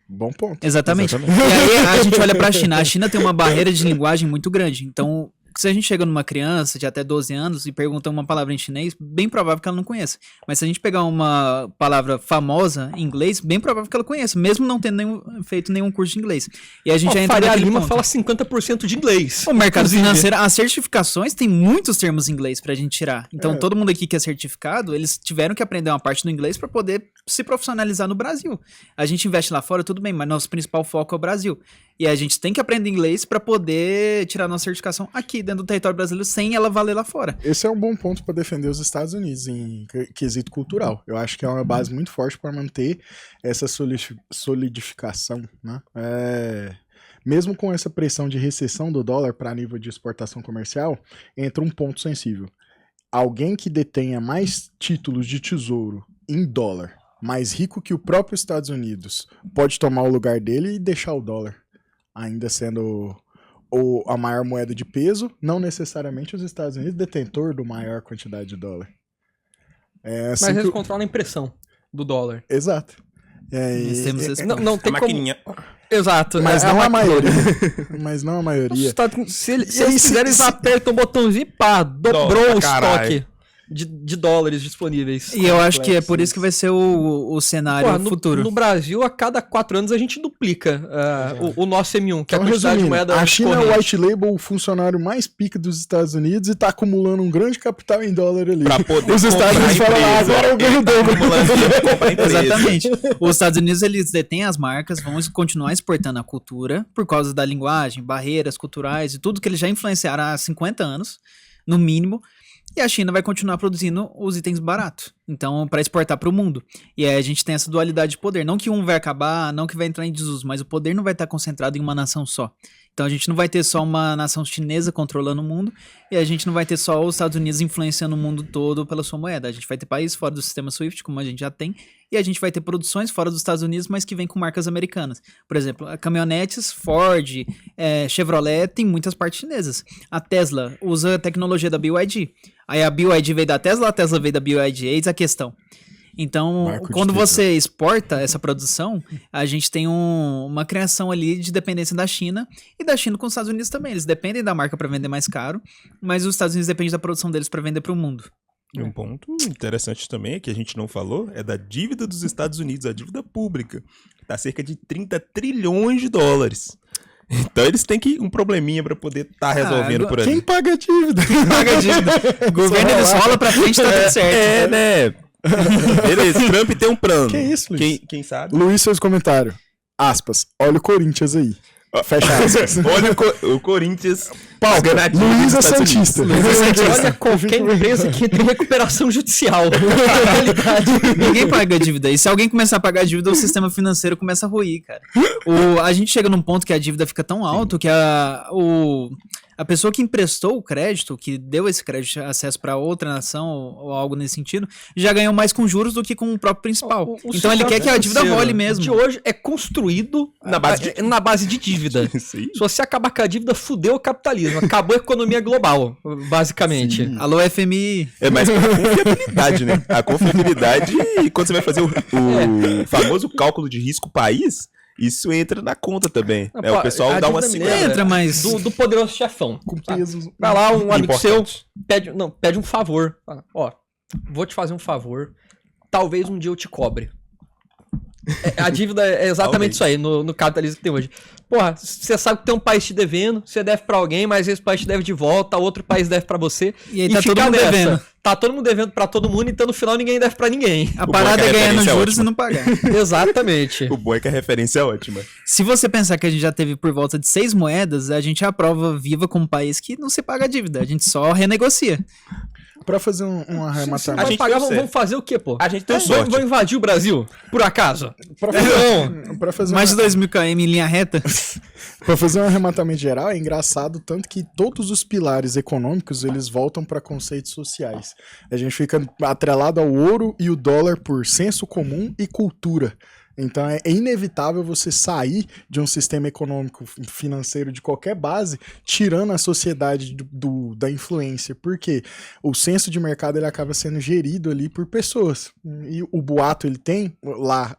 Bom ponto. Exatamente. E aí a gente olha pra China. A China tem uma barreira de linguagem muito grande. Então, se a gente chega numa criança de até 12 anos e pergunta uma palavra em chinês, bem provável que ela não conheça. Mas se a gente pegar uma palavra famosa em inglês, bem provável que ela conheça, mesmo não tendo feito nenhum curso de inglês. E a gente já entra Faria naquele Lima ponto. fala 50% de inglês. O mercado Inclusive. financeiro, as certificações tem muitos termos em inglês pra gente tirar. Então, É. todo mundo aqui que é certificado, eles tiveram que aprender uma parte do inglês pra poder se profissionalizar no Brasil. A gente investe lá fora, tudo bem, mas nosso principal foco é o Brasil. E a gente tem que aprender inglês para poder tirar nossa certificação aqui dentro do território brasileiro sem ela valer lá fora. Esse é um bom ponto para defender os Estados Unidos em quesito cultural. Eu acho que é uma base muito forte para manter essa solidificação, né? Mesmo com essa pressão de recessão do dólar para nível de exportação comercial, entra um ponto sensível. Alguém que detenha mais títulos de tesouro em dólar, mais rico que o próprio Estados Unidos, pode tomar o lugar dele e deixar o dólar, ainda sendo a maior moeda de peso, não necessariamente os Estados Unidos detentor do maior quantidade de dólar. Mas eles controlam a impressão do dólar. Exato. Não tem maquininha. Exato. Mas não a maioria. Mas não a maioria. Se eles quiserem, eles apertam o botãozinho e pá, dobrou o estoque de dólares disponíveis. E eu acho que é por isso que vai ser o cenário futuro. No Brasil, a cada 4 anos a gente duplica o nosso M1, que é a Então, quantidade de moeda a China é o corrente. white label, o funcionário mais pica dos Estados Unidos e tá acumulando um grande capital em dólar ali. Pra poder Os Estados Unidos falam, agora eu ganho o dobro. Exatamente. Os Estados Unidos, eles detêm as marcas, vão continuar exportando a cultura por causa da linguagem, barreiras culturais e tudo que eles já influenciaram há 50 anos, no mínimo. E a China vai continuar produzindo os itens baratos. Então, para exportar para o mundo. E aí a gente tem essa dualidade de poder. Não que um vai acabar, não que vai entrar em desuso, mas o poder não vai estar concentrado em uma nação só. Então a gente não vai ter só uma nação chinesa controlando o mundo, e a gente não vai ter só os Estados Unidos influenciando o mundo todo pela sua moeda. A gente vai ter países fora do sistema SWIFT, como a gente já tem, e a gente vai ter produções fora dos Estados Unidos, mas que vêm com marcas americanas. Por exemplo, caminhonetes, Ford, Chevrolet, tem muitas partes chinesas. A Tesla usa a tecnologia da BYD. Aí a BYD veio da Tesla, a Tesla veio da BYD, eis a questão. Então, quando você exporta essa produção, a gente tem uma criação ali de dependência da China e da China com os Estados Unidos também. Eles dependem da marca para vender mais caro, mas os Estados Unidos dependem da produção deles para vender para o mundo. E um ponto interessante também, que a gente não falou, é da dívida dos Estados Unidos, a dívida pública. Tá cerca de 30 trilhões de dólares. Então eles têm um probleminha pra poder estar resolvendo por aí. Quem paga a dívida? Paga a dívida. O governo eles rola pra frente, tá tudo certo. Né? Beleza, Trump tem um plano. Que isso, Luiz? Quem sabe? Luiz fez comentário. Aspas. Olha o Corinthians aí. Fecha aspas. Olha o Corinthians. Pauta. Luiz é Santista. Olha qualquer empresa que tem recuperação judicial. Ninguém paga dívida. E se alguém começar a pagar dívida, o sistema financeiro começa a ruir, cara. A gente chega num ponto que a dívida fica tão alta que a pessoa que emprestou o crédito, que deu esse crédito de acesso para outra nação ou algo nesse sentido, já ganhou mais com juros do que com o próprio principal. Então ele quer que a dívida role mesmo. De hoje é construído na base de dívida. Sim. Se você acabar com a dívida, fudeu o capitalismo. Acabou a economia global, basicamente. Sim. Alô, FMI. É mais pra confiabilidade, né? A confiabilidade, quando você vai fazer o famoso cálculo de risco país, isso entra na conta também. O pessoal dá uma segurada. Entra, mas... Do poderoso chefão. Com peso. Vai lá, um amigo seu, Importante. pede um favor. Fala, vou te fazer um favor. Talvez um dia eu te cobre. A dívida é exatamente isso aí, no capitalismo que tem hoje. Porra, você sabe que tem um país te devendo, você deve pra alguém, mas esse país te deve de volta, outro país deve pra você. E aí tá todo mundo devendo. Tá todo mundo devendo pra todo mundo, então no final ninguém deve pra ninguém. A parada é ganhar nos juros e não pagar. Exatamente. O bom é que a referência é ótima. Se você pensar que a gente já teve por volta de 6 moedas, a gente é a prova viva como um país que não se paga a dívida, a gente só renegocia. Pra fazer um A arrematamento. gente pagar, vamos fazer o quê, pô? A gente tem sorte. Vamos invadir o Brasil? Por acaso? Pra fazer Mais de 2.000 km em linha reta. Pra fazer um arrematamento geral, é engraçado tanto que todos os pilares econômicos, eles voltam para conceitos sociais. A gente fica atrelado ao ouro e o dólar por senso comum e cultura. Então é inevitável você sair de um sistema econômico financeiro de qualquer base, tirando a sociedade da influência, porque o senso de mercado ele acaba sendo gerido ali por pessoas, e o boato ele tem lá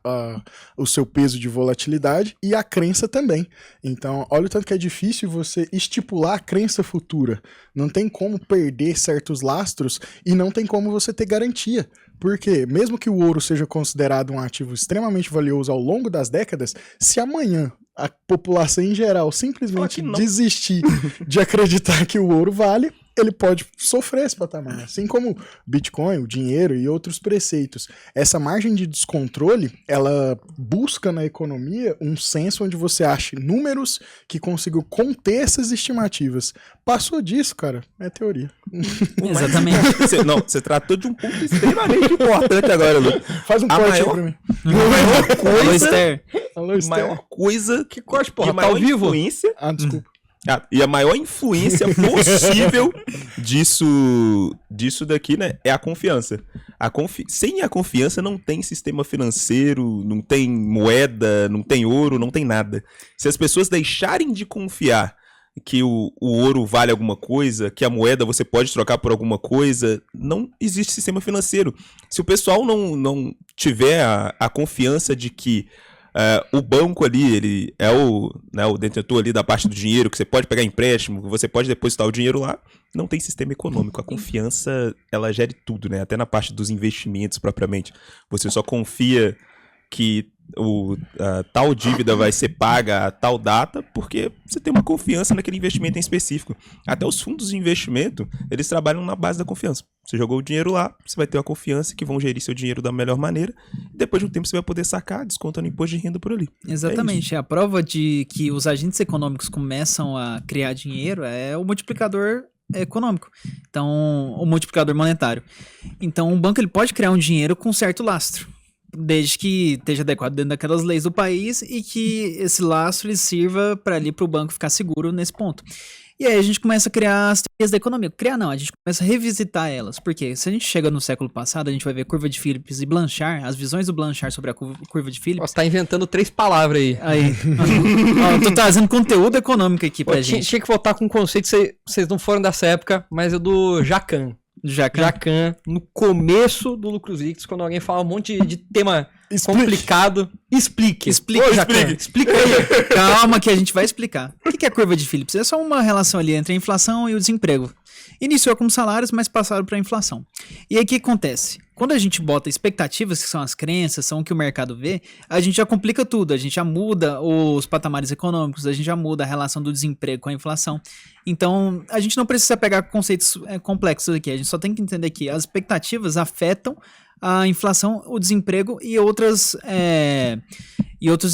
o seu peso de volatilidade e a crença também. Então olha o tanto que é difícil você estipular a crença futura, não tem como perder certos lastros e não tem como você ter garantia. Porque, mesmo que o ouro seja considerado um ativo extremamente valioso ao longo das décadas, se amanhã a população em geral simplesmente desistir de acreditar que o ouro vale, ele pode sofrer esse patamar. Assim como o Bitcoin, o dinheiro e outros preceitos. Essa margem de descontrole, ela busca na economia um senso onde você ache números que consigam conter essas estimativas. Passou disso, cara, é teoria. Exatamente. Você tratou de um ponto extremamente importante agora, Lu. Faz um A corte maior- aí pra mim. Alô, Esther. Alô, A Esther. maior coisa Que corte, porra, de tá maior ao vivo? influência Desculpa. e a maior influência possível disso daqui, né, é a confiança. Sem a confiança não tem sistema financeiro, não tem moeda, não tem ouro, não tem nada. Se as pessoas deixarem de confiar que o ouro vale alguma coisa, que a moeda você pode trocar por alguma coisa, não existe sistema financeiro. Se o pessoal não tiver a confiança de que o banco ali, ele é o detentor ali da parte do dinheiro, que você pode pegar empréstimo, que você pode depositar o dinheiro lá, não tem sistema econômico. A confiança, ela gere tudo, né? Até na parte dos investimentos propriamente. Você só confia que tal dívida vai ser paga a tal data porque você tem uma confiança naquele investimento em específico. Até os fundos de investimento, eles trabalham na base da confiança. Você jogou o dinheiro lá, você vai ter uma confiança que vão gerir seu dinheiro da melhor maneira e depois de um tempo você vai poder sacar, descontando imposto de renda por ali. Exatamente. A prova de que os agentes econômicos começam a criar dinheiro é o multiplicador econômico. Então, o multiplicador monetário. Então, um banco ele pode criar um dinheiro com certo lastro, desde que esteja adequado dentro daquelas leis do país e que esse lastro ele sirva para ali para o banco ficar seguro nesse ponto. E aí a gente começa a criar as teorias da economia. Criar não, a gente começa a revisitar elas. Porque se a gente chega no século passado, a gente vai ver curva de Phillips e Blanchard, as visões do Blanchard sobre a curva de Phillips. Você tá inventando 3 palavras aí. Aí, ó, eu tô trazendo conteúdo econômico aqui Pô, pra tinha, gente. tinha que voltar com um conceito, vocês não foram dessa época, mas é do Jacan. Jacan, no começo do Lucros Líquidos, quando alguém fala um monte de tema complicado, explique. Explique, Ô, Jacan, explica aí. Calma que a gente vai explicar. O que é a curva de Phillips? É só uma relação ali entre a inflação e o desemprego. Iniciou com salários, mas passaram para a inflação. E aí o que acontece? Quando a gente bota expectativas, que são as crenças, são o que o mercado vê, a gente já complica tudo, a gente já muda os patamares econômicos, a gente já muda a relação do desemprego com a inflação. Então, a gente não precisa pegar conceitos complexos aqui, a gente só tem que entender que as expectativas afetam a inflação, o desemprego e outros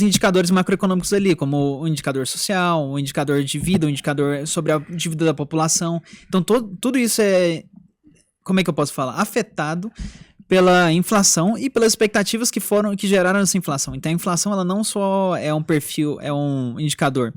indicadores macroeconômicos ali, como o indicador social, o indicador de vida, o indicador sobre a dívida da população. Então, tudo isso é, como é que eu posso falar? Afetado pela inflação e pelas expectativas que geraram essa inflação. Então, a inflação ela não só é um perfil, é um indicador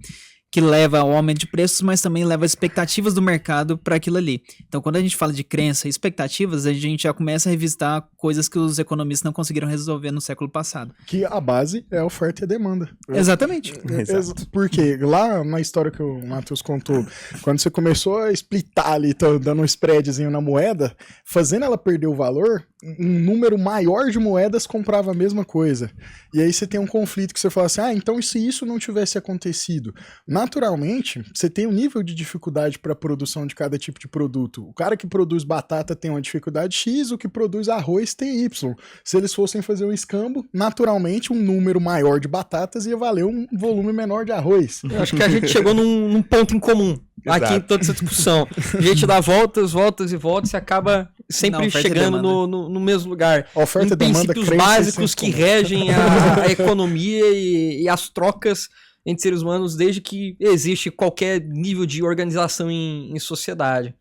que leva ao aumento de preços, mas também leva expectativas do mercado para aquilo ali. Então, quando a gente fala de crença e expectativas, a gente já começa a revisitar coisas que os economistas não conseguiram resolver no século passado. Que a base é a oferta e a demanda. Exatamente. Exato. Porque lá na história que o Matheus contou, quando você começou a splitar ali, dando um spreadzinho na moeda, fazendo ela perder o valor, um número maior de moedas comprava a mesma coisa. E aí você tem um conflito que você fala assim, então e se isso não tivesse acontecido? Naturalmente, você tem um nível de dificuldade para a produção de cada tipo de produto. O cara que produz batata tem uma dificuldade X, o que produz arroz tem Y. Se eles fossem fazer um escambo, naturalmente um número maior de batatas ia valer um volume menor de arroz. Eu acho que a gente chegou num ponto em comum aqui em toda essa discussão. A gente dá voltas e voltas e acaba sempre Não, oferta e chegando demanda. no mesmo lugar. A oferta em e demanda, princípios crença e básicos senso que comum. regem a economia e as trocas entre seres humanos desde que existe qualquer nível de organização em sociedade.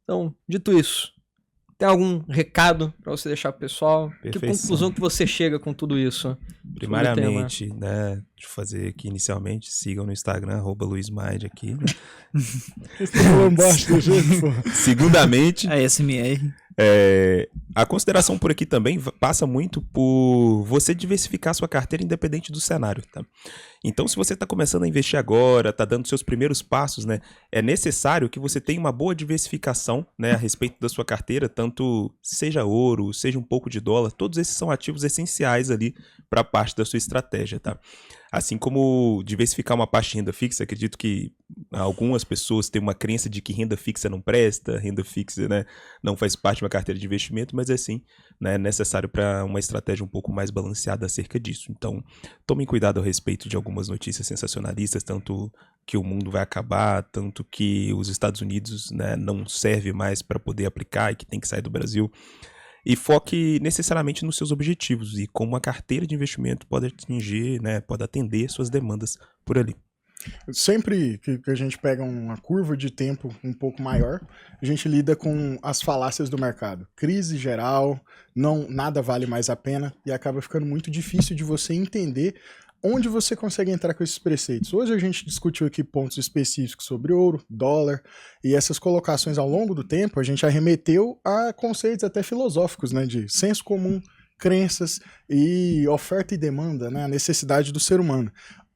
Então, dito isso, tem algum recado para você deixar pro pessoal? Que Perfeição. conclusão que você chega com tudo isso? Primariamente, né, deixa eu fazer aqui inicialmente, sigam no Instagram, @luizmaide aqui. Né? Vocês estão falando baixo do jeito, pô. Segundamente, A SMR. a consideração por aqui também passa muito por você diversificar sua carteira independente do cenário, tá? Então, se você está começando a investir agora, está dando seus primeiros passos, né, é necessário que você tenha uma boa diversificação, né, a respeito da sua carteira, tanto seja ouro, seja um pouco de dólar, todos esses são ativos essenciais ali para a parte da sua estratégia, tá? Assim como diversificar uma parte de renda fixa, acredito que algumas pessoas têm uma crença de que renda fixa não presta, renda fixa, né, não faz parte de uma carteira de investimento, mas é sim, né, necessário para uma estratégia um pouco mais balanceada acerca disso. Então, tomem cuidado a respeito de algumas notícias sensacionalistas, tanto que o mundo vai acabar, tanto que os Estados Unidos, né, não serve mais para poder aplicar e que tem que sair do Brasil. E foque necessariamente nos seus objetivos e como a carteira de investimento pode atingir, né, pode atender suas demandas por ali. Sempre que a gente pega uma curva de tempo um pouco maior, a gente lida com as falácias do mercado. Crise geral, nada vale mais a pena e acaba ficando muito difícil de você entender onde você consegue entrar com esses preceitos. Hoje a gente discutiu aqui pontos específicos sobre ouro, dólar, e essas colocações ao longo do tempo a gente arremeteu a conceitos até filosóficos, né, de senso comum, crenças e oferta e demanda, né, a necessidade do ser humano.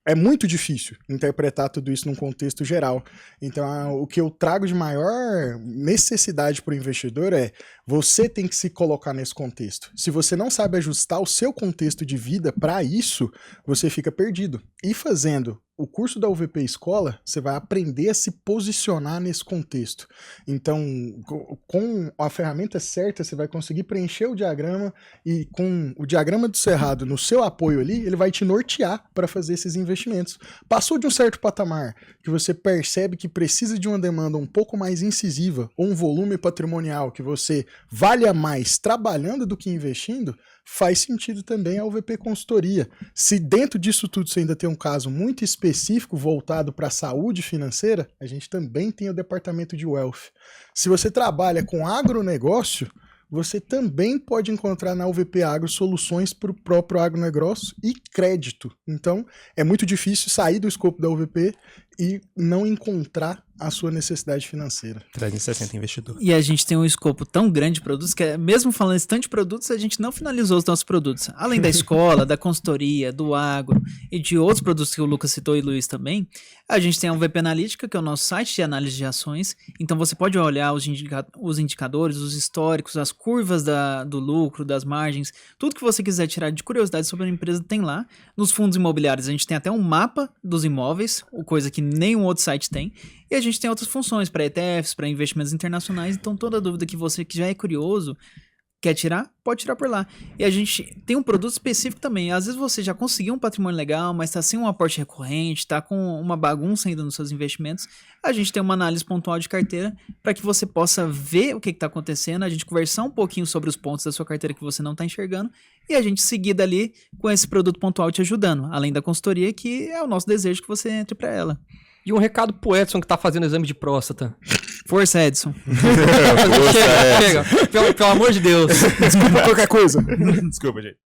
É muito difícil interpretar tudo isso num contexto geral. Então, o que eu trago de maior necessidade para o investidor é você tem que se colocar nesse contexto. Se você não sabe ajustar o seu contexto de vida para isso, você fica perdido. E fazendo o curso da UVP Escola, você vai aprender a se posicionar nesse contexto. Então, com a ferramenta certa, você vai conseguir preencher o diagrama e com o diagrama do Cerrado no seu apoio ali, ele vai te nortear para fazer esses investimentos. Passou de um certo patamar que você percebe que precisa de uma demanda um pouco mais incisiva ou um volume patrimonial que você valha mais trabalhando do que investindo, faz sentido também a UVP Consultoria. Se dentro disso tudo você ainda tem um caso muito específico voltado para a saúde financeira, a gente também tem o departamento de Wealth. Se você trabalha com agronegócio, você também pode encontrar na UVP Agro soluções para o próprio agronegócio e crédito. Então, é muito difícil sair do escopo da UVP e não encontrar a sua necessidade financeira. 360 investidor. E a gente tem um escopo tão grande de produtos que, mesmo falando esse tanto de produtos, a gente não finalizou os nossos produtos. Além da escola, da consultoria, do agro e de outros produtos que o Lucas citou e o Luiz também, a gente tem a UVP Analítica, que é o nosso site de análise de ações. Então você pode olhar os indicadores, os históricos, as curvas do lucro, das margens, tudo que você quiser tirar de curiosidade sobre a empresa tem lá. Nos fundos imobiliários a gente tem até um mapa dos imóveis, coisa que nenhum outro site tem. E a gente tem outras funções para ETFs, para investimentos internacionais. Então, toda dúvida que você que já é curioso, quer tirar, pode tirar por lá. E a gente tem um produto específico também. Às vezes você já conseguiu um patrimônio legal, mas está sem um aporte recorrente, está com uma bagunça ainda nos seus investimentos. A gente tem uma análise pontual de carteira para que você possa ver o que está acontecendo, a gente conversar um pouquinho sobre os pontos da sua carteira que você não está enxergando e a gente seguir dali com esse produto pontual te ajudando. Além da consultoria, que é o nosso desejo que você entre para ela. E um recado pro Edson que tá fazendo exame de próstata. Força, Edson. Chega. Pelo amor de Deus. Desculpa qualquer coisa. Desculpa, gente.